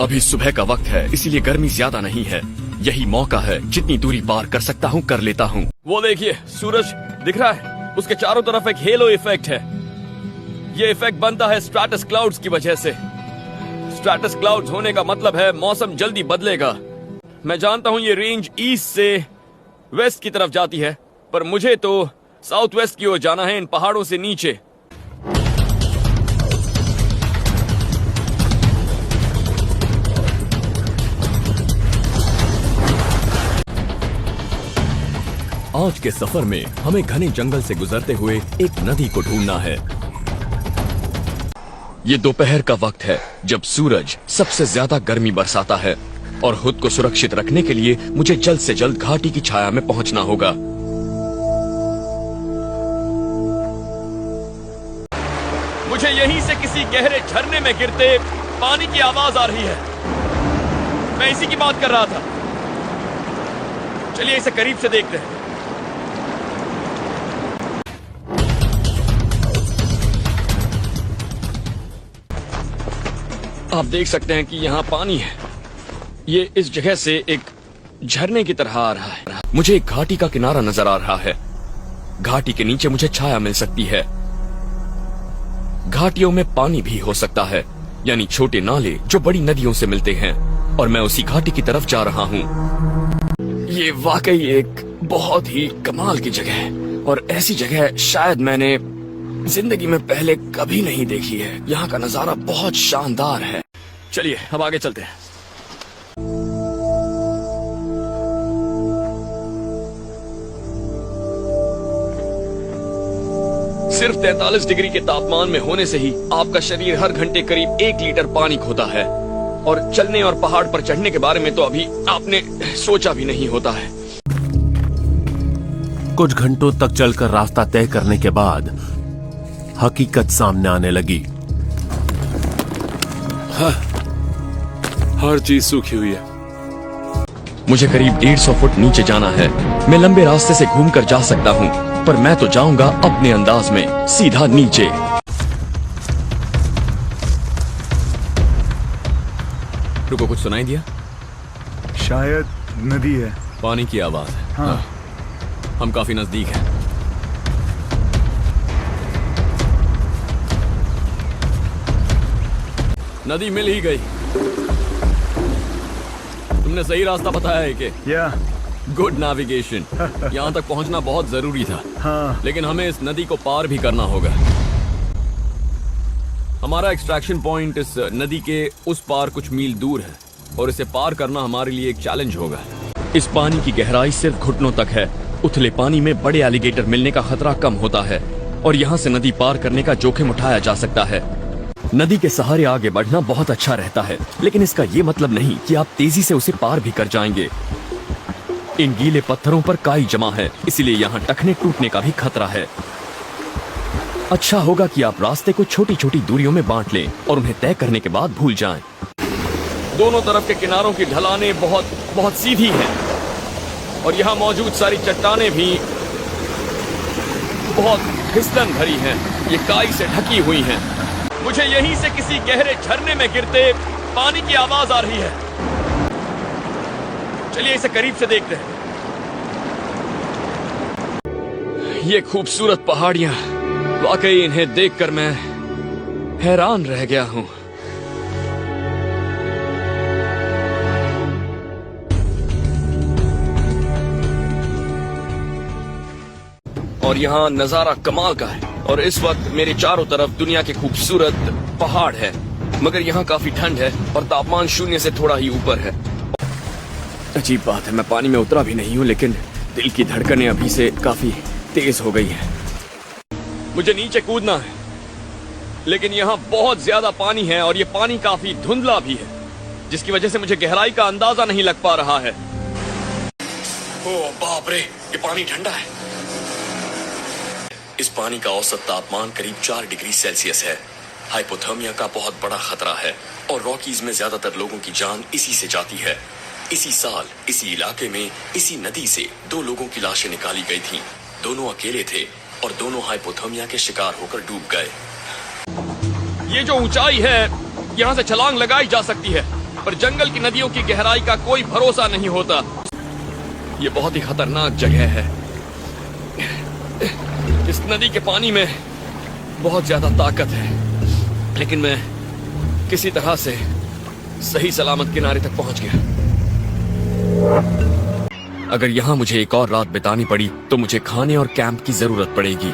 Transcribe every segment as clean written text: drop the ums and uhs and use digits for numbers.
अभी सुबह का वक्त है, इसीलिए गर्मी ज्यादा नहीं है। यही मौका है, जितनी दूरी पार कर सकता हूँ कर लेता हूँ। वो देखिए, सूरज दिख रहा है, उसके चारों तरफ एक हेलो इफेक्ट है। ये इफेक्ट बनता है स्ट्रैटस क्लाउड्स की वजह से। स्ट्रैटस क्लाउड्स होने का मतलब है मौसम जल्दी बदलेगा। मैं जानता हूँ ये रेंज ईस्ट से वेस्ट की तरफ जाती है, पर मुझे तो साउथ वेस्ट की ओर जाना है, इन पहाड़ों से नीचे। आज के सफर में हमें घने जंगल से गुजरते हुए एक नदी को ढूंढना है। ये दोपहर का वक्त है, जब सूरज सबसे ज्यादा गर्मी बरसाता है, और खुद को सुरक्षित रखने के लिए मुझे जल्द से जल्द घाटी की छाया में पहुंचना होगा। मुझे यहीं से किसी गहरे झरने में गिरते पानी की आवाज आ रही है। मैं इसी की बात कर रहा था। चलिए इसे करीब से देखते हैं। आप देख सकते हैं कि यहाँ पानी है। ये इस जगह से एक झरने की तरह आ रहा है। मुझे एक घाटी का किनारा नजर आ रहा है। घाटी के नीचे मुझे छाया मिल सकती है। घाटियों में पानी भी हो सकता है, यानी छोटे नाले जो बड़ी नदियों से मिलते हैं, और मैं उसी घाटी की तरफ जा रहा हूँ। ये वाकई एक बहुत ही कमाल की जगह है, और ऐसी जगह शायद मैंने जिंदगी में पहले कभी नहीं देखी है। यहाँ का नजारा बहुत शानदार है। चलिए अब आगे चलते हैं। सिर्फ 43 डिग्री के तापमान में होने से ही आपका शरीर हर घंटे करीब 1 लीटर पानी खोता है, और चलने और पहाड़ पर चढ़ने के बारे में तो अभी आपने सोचा भी नहीं होता है। कुछ घंटों तक चलकर रास्ता तय करने के बाद हकीकत सामने आने लगी। हर चीज सूखी हुई है। मुझे करीब 150 फुट नीचे जाना है। मैं लंबे रास्ते से घूमकर जा सकता हूँ, पर मैं तो जाऊंगा अपने अंदाज में, सीधा नीचे। रुको, कुछ सुनाई दिया? शायद नदी है। पानी की आवाज है। हाँ। हम काफी नजदीक हैं। नदी मिल ही गई। तुमने सही रास्ता बताया है कि? या गुड नेविगेशन। यहाँ तक पहुँचना बहुत जरूरी था। हाँ। लेकिन हमें इस नदी को पार भी करना होगा। हमारा एक्सट्रैक्शन पॉइंट इस नदी के उस पार कुछ मील दूर है, और इसे पार करना हमारे लिए एक चैलेंज होगा। इस पानी की गहराई सिर्फ घुटनों तक है। उथले पानी में बड़े एलिगेटर मिलने का खतरा कम होता है, और यहाँ से नदी पार करने का जोखिम उठाया जा सकता है। नदी के सहारे आगे बढ़ना बहुत अच्छा रहता है, लेकिन इसका ये मतलब नहीं कि आप तेजी से उसे पार भी कर जाएंगे। इन गीले पत्थरों पर काई जमा है, इसलिए यहाँ टखने टूटने का भी खतरा है। अच्छा होगा कि आप रास्ते को छोटी छोटी दूरियों में बांट लें और उन्हें तय करने के बाद भूल जाएं। दोनों तरफ के किनारों की ढलानें बहुत सीधी हैं, और यहाँ मौजूद सारी चट्टानें भी बहुत फिसलन भरी हैं। ये काई से ढकी हुई हैं। मुझे यहीं से किसी गहरे झरने में गिरते पानी की आवाज आ रही है। चलिए इसे करीब से देखते हैं। ये खूबसूरत पहाड़ियां, वाकई इन्हें देखकर मैं हैरान रह गया हूं। और यहाँ नजारा कमाल का है, और इस वक्त मेरे चारों तरफ दुनिया के खूबसूरत पहाड़ है, मगर यहाँ काफी ठंड है और तापमान 0 से थोड़ा ही ऊपर है। अजीब बात है, मैं पानी में उतरा भी नहीं हूँ, लेकिन दिल की धड़कनें अभी से काफी तेज हो गई हैं। मुझे नीचे कूदना है, लेकिन यहाँ बहुत ज्यादा पानी है, और ये पानी काफी धुंधला भी है, जिसकी वजह से मुझे गहराई का अंदाजा नहीं लग पा रहा है। ओह बाप रे, ये पानी ठंडा है। इस पानी का औसत तापमान करीब 4 डिग्री सेल्सियस है। हाइपोथर्मिया का बहुत बड़ा खतरा है, और रॉकीज में ज्यादातर लोगों की जान इसी से जाती है। इसी साल इसी इलाके में इसी नदी से 2 लोगों की लाशें निकाली गई थीं। दोनों अकेले थे, और दोनों हाइपोथर्मिया के शिकार होकर डूब गए। ये जो ऊंचाई है, यहाँ से छलांग लगाई जा सकती है, पर जंगल की नदियों की गहराई का कोई भरोसा नहीं होता। ये बहुत ही खतरनाक जगह है। इस नदी के पानी में बहुत ज्यादा ताकत है, लेकिन मैं किसी तरह से सही सलामत किनारे तक पहुंच गया। अगर यहां मुझे एक और रात बितानी पड़ी तो मुझे खाने और कैंप की जरूरत पड़ेगी।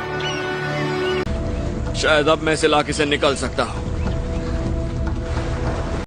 शायद अब मैं इस इलाके से निकल सकता हूं।